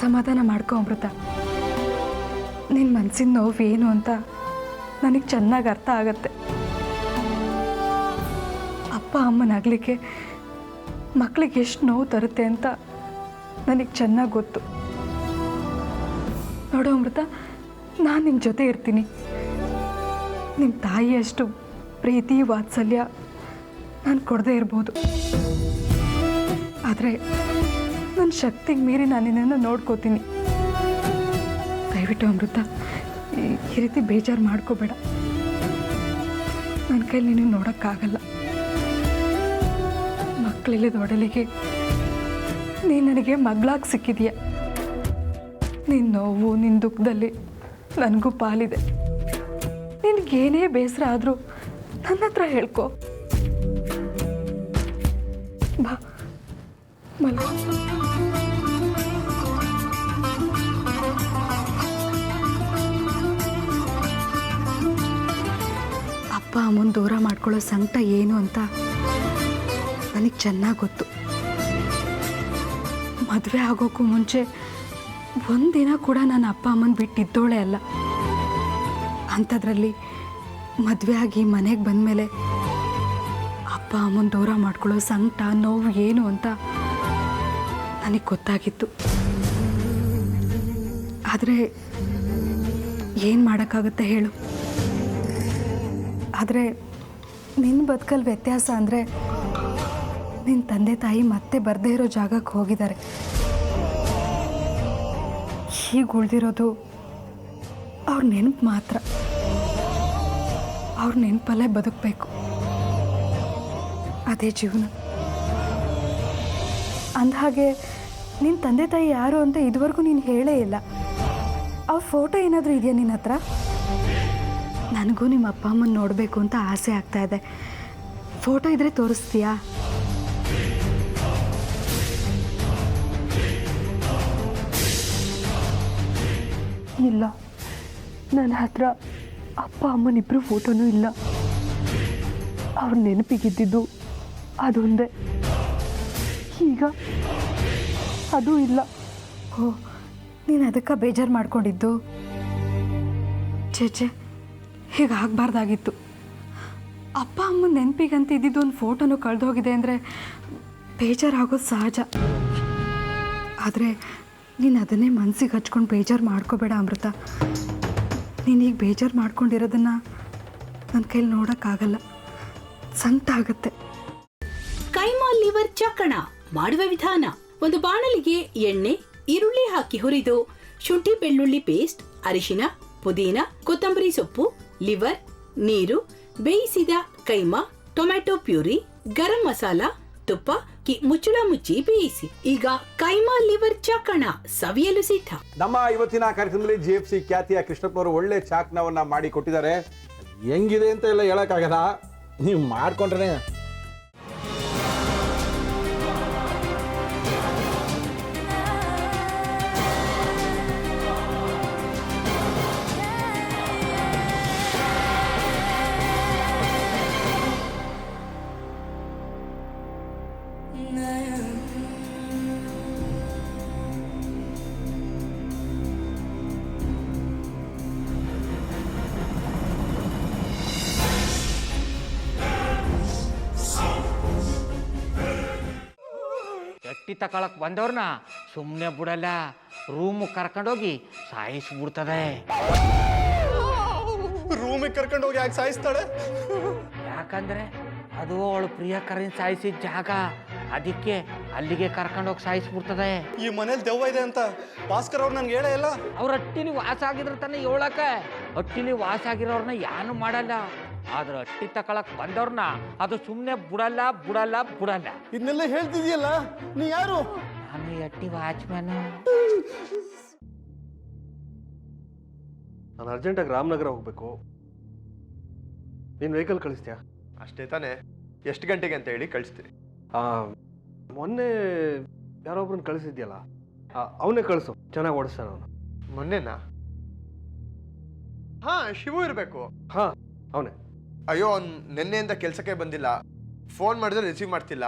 ಸಮಾಧಾನ ಮಾಡ್ಕೊ ಅಮೃತ. ನಿನ್ನ ಮನಸ್ಸಿನ ನೋವು ಏನು ಅಂತ ನನಗೆ ಚೆನ್ನಾಗಿ ಅರ್ಥ ಆಗತ್ತೆ. ಅಪ್ಪ ಅಮ್ಮನಾಗಲಿಕ್ಕೆ ಮಕ್ಕಳಿಗೆ ಎಷ್ಟು ನೋವು ತರುತ್ತೆ ಅಂತ ನನಗೆ ಚೆನ್ನಾಗಿ ಗೊತ್ತು. ನೋಡು ಅಮೃತ, ನಾನು ನಿಮ್ಮ ಜೊತೆ ಇರ್ತೀನಿ. ನಿಮ್ಮ ತಾಯಿಯಷ್ಟು ಪ್ರೀತಿ ವಾತ್ಸಲ್ಯ ನಾನು ಕೊಡದೇ ಇರ್ಬೋದು, ಆದರೆ ನನ್ನ ಶಕ್ತಿಗೆ ಮೀರಿ ನಾನು ನಿನ್ನನ್ನು ನೋಡ್ಕೋತೀನಿ. ದಯವಿಟ್ಟು ಅಮೃತ, ಈ ರೀತಿ ಬೇಜಾರು ಮಾಡ್ಕೋಬೇಡ. ನನ್ನ ಕೈಲಿ ನೀನು ನೋಡೋಕ್ಕಾಗಲ್ಲ. ಮಕ್ಕಳಿಲ್ಲದ ಒಡಲಿಗೆ ನೀನು ನನಗೆ ಮಗಳಾಗಿ ಸಿಕ್ಕಿದೀಯ. ನಿನ್ನ ನೋವು, ನಿನ್ನ ದುಃಖದಲ್ಲಿ ನನಗೂ ಪಾಲಿದೆ. ನಿನಗೇನೇ ಬೇಸರ ಆದರೂ ನನ್ನ ಹತ್ರ ಹೇಳ್ಕೊ. ಬಾ ಮಲ್ಕೊ. ಅಪ್ಪ ಅಮ್ಮನ ದೂರ ಮಾಡ್ಕೊಳ್ಳೋ ಸಂಕಟ ಏನು ಅಂತ ನನಗೆ ಚೆನ್ನಾಗಿ ಗೊತ್ತು. ಮದುವೆ ಆಗೋಕ್ಕೂ ಮುಂಚೆ ಒಂದಿನ ಕೂಡ ನಾನು ಅಪ್ಪ ಅಮ್ಮನ ಬಿಟ್ಟಿದ್ದೋಳೆ ಅಲ್ಲ. ಅಂಥದ್ರಲ್ಲಿ ಮದುವೆ ಆಗಿ ಮನೆಗೆ ಬಂದಮೇಲೆ ಅಪ್ಪ ಅಮ್ಮನ ದೂರ ಮಾಡ್ಕೊಳ್ಳೋ ಸಂಕಟ ನೋವು ಏನು ಅಂತ ನನಗೆ ಗೊತ್ತಾಗಿತ್ತು. ಆದರೆ ಏನು ಮಾಡೋಕ್ಕಾಗುತ್ತೆ ಹೇಳು? ಆದರೆ ನಿನ್ನ ಬದುಕಲ್ಲಿ ವ್ಯತ್ಯಾಸ ಅಂದರೆ ನಿನ್ನ ತಂದೆ ತಾಯಿ ಮತ್ತೆ ಬರದೇ ಇರೋ ಜಾಗಕ್ಕೆ ಹೋಗಿದ್ದಾರೆ. ಹೀಗೆ ಉಳಿದಿರೋದು ಅವ್ರ ನೆನಪು ಮಾತ್ರ. ಅವ್ರ ನೆನಪಲ್ಲೇ ಬದುಕಬೇಕು, ಅದೇ ಜೀವನ. ಅಂದಹಾಗೆ ನಿನ್ನ ತಂದೆ ತಾಯಿ ಯಾರು ಅಂತ ಇದುವರೆಗೂ ನೀನು ಹೇಳೇ ಇಲ್ಲ. ಅವ್ರ ಫೋಟೋ ಏನಾದರೂ ಇದೆಯಾ ನಿನ್ನ ಹತ್ರ? ನನಗೂ ನಿಮ್ಮ ಅಪ್ಪ ಅಮ್ಮನ ನೋಡಬೇಕು ಅಂತ ಆಸೆ ಆಗ್ತಾ ಇದೆ. ಫೋಟೋ ಇದ್ದರೆ ತೋರಿಸ್ತೀಯಾ? ಇಲ್ಲ, ನನ್ನ ಹತ್ರ ಅಪ್ಪ ಅಮ್ಮನಿಬ್ಬರು ಫೋಟೋನೂ ಇಲ್ಲ. ಅವ್ರ ನೆನಪಿಗಿದ್ದಿದ್ದು ಅದೊಂದೇ. ಈಗ ಅದು ಇಲ್ಲ. ಓ, ನೀನು ಅದಕ್ಕೆ ಬೇಜಾರು ಮಾಡ್ಕೊಂಡಿದ್ದು? ಚೇಚೆ, ಹೀಗಾಗಬಾರ್ದಾಗಿತ್ತು. ಅಪ್ಪ ಅಮ್ಮನ ನೆನಪಿಗಂತ ಇದ್ದಿದ್ದು ಒಂದು ಫೋಟೋನು ಕಳೆದೋಗಿದೆ ಅಂದರೆ ಬೇಜಾರಾಗೋದು ಸಹಜ. ಆದರೆ ನೀನು ಅದನ್ನೇ ಮನಸ್ಸಿಗೆ ಹಚ್ಕೊಂಡು ಬೇಜಾರು ಮಾಡ್ಕೋಬೇಡ ಅಮೃತ. ನೀನೀಗ ಬೇಜಾರು ಮಾಡ್ಕೊಂಡಿರೋದನ್ನು ನನ್ನ ಕೈಲಿ ನೋಡೋಕ್ಕಾಗಲ್ಲ, ಸಂಕಟ ಆಗುತ್ತೆ. ಕೈಮಾ ಲಿವರ್ ಚಕ್ಕಣ ಮಾಡುವ ವಿಧಾನ: ಒಂದು ಬಾಣಲಿಗೆ ಎಣ್ಣೆ, ಈರುಳ್ಳಿ ಹಾಕಿ ಹುರಿದು ಶುಂಠಿ ಬೆಳ್ಳುಳ್ಳಿ ಪೇಸ್ಟ್, ಅರಿಶಿನ, ಪುದೀನ, ಕೊತ್ತಂಬರಿ ಸೊಪ್ಪು, ಲಿವರ್, ನೀರು, ಬೇಯಿಸಿದ ಕೈಮಾ, ಟೊಮ್ಯಾಟೊ ಪ್ಯೂರಿ, ಗರಂ ಮಸಾಲ, ತುಪ್ಪ ಮುಚ್ಚಳ ಮುಚ್ಚಿ ಬೇಯಿಸಿ. ಈಗ ಕೈಮಾ ಲಿವರ್ ಚಾಕಣ ಸವಿಯಲು ಸಿದ್ಧ. ನಮ್ಮ ಇವತ್ತಿನ ಕಾರ್ಯಕ್ರಮದಲ್ಲಿ GFC ಖ್ಯಾತಿಯ ಕೃಷ್ಣಪ್ಪನವರು ಒಳ್ಳೆ ಚಾಕ್ನವನ್ನ ಮಾಡಿ ಕೊಟ್ಟಿದ್ದಾರೆ. ಹೆಂಗಿದೆ ಅಂತ ಎಲ್ಲ ಹೇಳಕ್ಕಾಗಲ್ಲ, ನೀವು ಮಾಡ್ಕೊಂಡ್ರೆ. ಎಟ್ಟಿ ತಕೊಳಕ್ ಬಂದವ್ರನ್ನ ಸುಮ್ಮನೆ ಬಿಡಲ್ಲ, ರೂಮ್ ಕರ್ಕೊಂಡೋಗಿ ಸಾಯಿಸ್ಬಿಡ್ತದೆ. ರೂಮಿಗೆ ಕರ್ಕೊಂಡೋಗಿ ಯಾಕೆ ಸಾಯಿಸ್ತಾಳೆ? ಯಾಕಂದ್ರೆ ಅದು ಅವಳು ಪ್ರಿಯಕರನ್ ಸಾಯಿಸಿದ ಜಾಗ, ಅದಕ್ಕೆ ಅಲ್ಲಿಗೆ ಕರ್ಕೊಂಡೋಗಿ ಸಾಯಿಸ್ಬಿಡ್ತದೆ. ಈ ಮನೇಲಿ ದೆವ್ವ ಇದೆ ಅಂತ ಭಾಸ್ಕರ್ ಅವ್ರು ನನ್ಗೆ ಹೇಳೇ ಇಲ್ಲ. ಅವ್ರ ಹಟ್ಟಿಲಿ ವಾಸ ಆಗಿದ್ರ ತಾನೆ ಹೇಳಕ. ಹಟ್ಟಿಲಿ ವಾಸ ಆಗಿರೋರ್ನ ಯಾನು ಮಾಡಲ್ಲ, ಆದ್ರೆ ಹಟ್ಟಿ ತಕೊಳಕ್ ಬಂದವ್ರನ್ನ ಅದು ಸುಮ್ಮನೆ ಬಿಡಲ್ಲ ಬಿಡಲ್ಲ ಬಿಡಲ್ಲ. ಇದನ್ನೆಲ್ಲ ಹೇಳ್ತಿದ್ಯಲ್ಲ, ನೀ ಯಾರು? ನಾನು ಹಟ್ಟಿ ವಾಚ್ಮ್ಯಾನ್. ನಾನು ಅರ್ಜೆಂಟಾಗಿ ರಾಮನಗರ ಹೋಗ್ಬೇಕು. ನೀನು ವೆಹಿಕಲ್ ಕಳಿಸ್ತೀಯಾ? ಅಷ್ಟೇ ತಾನೇ. ಎಷ್ಟು ಗಂಟೆಗೆ ಅಂತ ಹೇಳಿ ಕಳಿಸ್ತೀನಿ. ಮೊನ್ನೆ ಯಾರೊಬ್ರನ್ನ ಕಳಿಸಿದ್ಯಲ್ಲ, ಅವನೇ ಕಳಿಸು, ಚೆನ್ನಾಗಿ ಓಡಿಸ್ತಾನ ಅವನು. ಮೊನ್ನೆನಾ? ಹಾ, ಶಿವು ಇರಬೇಕು. ಹಾ, ಅವನೇ. ಅಯ್ಯೋ, ಅವ್ನು ನಿನ್ನೆಯಿಂದ ಕೆಲಸಕ್ಕೆ ಬಂದಿಲ್ಲ. ಫೋನ್ ಮಾಡಿದ್ರೆ ರಿಸೀವ್ ಮಾಡ್ತಿಲ್ಲ.